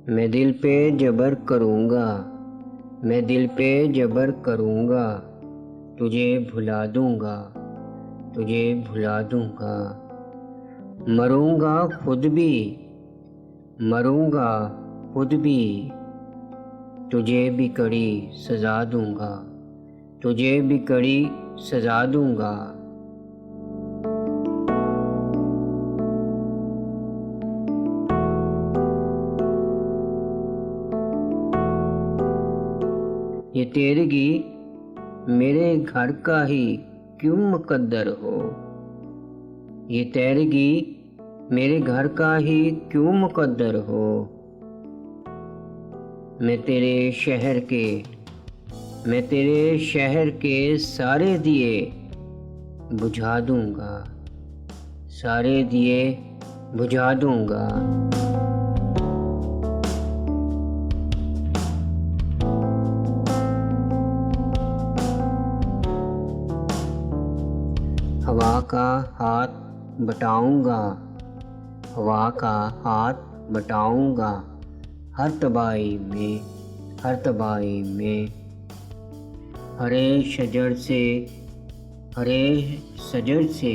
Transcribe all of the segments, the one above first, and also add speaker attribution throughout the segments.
Speaker 1: मैं दिल पे जबर करूँगा, मैं दिल पे जबर करूँगा, तुझे भुला दूँगा, तुझे भुला दूँगा। मरूँगा खुद भी, मरूँगा खुद भी, तुझे भी कड़ी सज़ा दूँगा, तुझे भी कड़ी सज़ा दूँगा। ये तेरगी मेरे घर का ही क्यों मुकद्दर हो, ये तेरगी मेरे घर का ही क्यों मुकद्दर हो। मैं तेरे शहर के सारे दिए बुझा दूँगा, सारे दिए बुझा दूँगा। हवा का हाथ बटाऊँगा, हवा का हाथ बटाऊँगा, हर तबाही में, हर तबाही में। हरे शजर से, हरे शजर से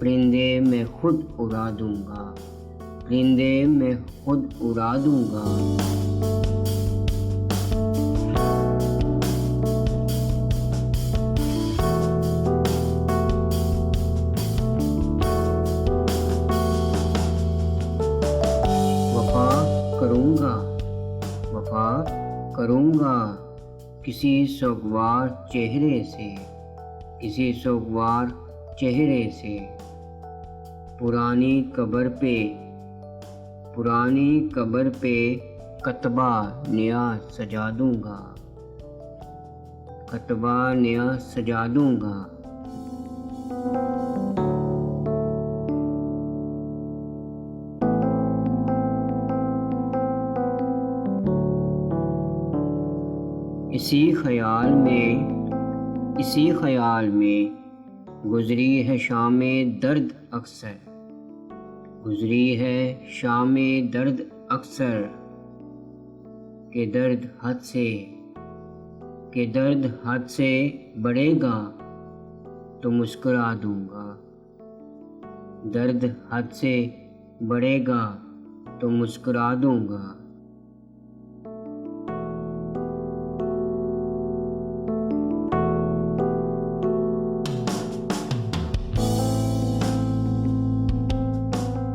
Speaker 1: परिंदे मैं खुद उड़ा दूँगा, परिंदे मैं खुद उड़ा दूँगा। करूँगा, वफ़ा करूँगा किसी सोगवार चेहरे से, किसी सोगवार चेहरे से। पुरानी कब्र पे कतबा नया सजा दूँगा, कतबा नया सजा दूँगा। इसी ख़याल में गुज़री है शामे दर्द अक्सर, गुज़री है शामे दर्द अक्सर। के दर्द हद से बढ़ेगा तो मुस्कुरा दूँगा, दर्द हद से बढ़ेगा तो मुस्कुरा दूँगा।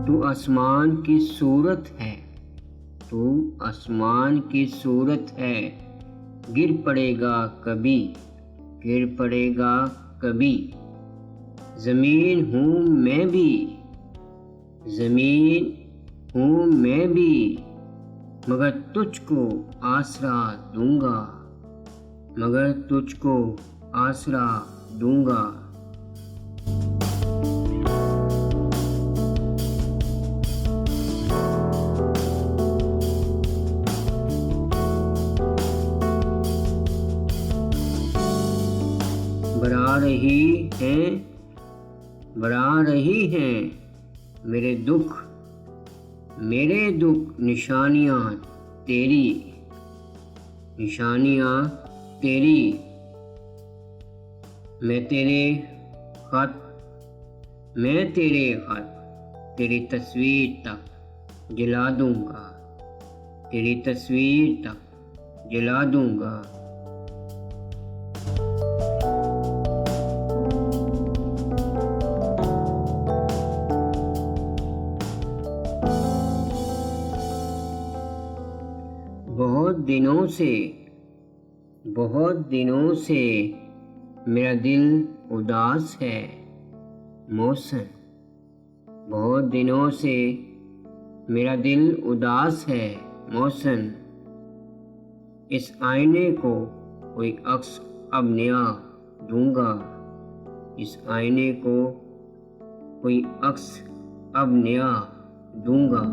Speaker 1: तू आसमान की सूरत है, तू आसमान की सूरत है, गिर पड़ेगा कभी, गिर पड़ेगा कभी। ज़मीन हूँ मैं भी, ज़मीन हूँ मैं भी, मगर तुझको आसरा दूँगा, मगर तुझको आसरा दूँगा। बरा रही हैं मेरे दुख निशानियाँ तेरी, निशानियाँ तेरी। मैं तेरे खत तेरी तस्वीर तक जला दूँगा, तेरी तस्वीर तक जला दूँगा। बहुत दिनों से मेरा दिल उदास है मौसम, बहुत दिनों से मेरा दिल उदास है मौसम। इस आईने को कोई अक्स अब नया दूँगा, इस आईने को कोई अक्स अब नया दूँगा।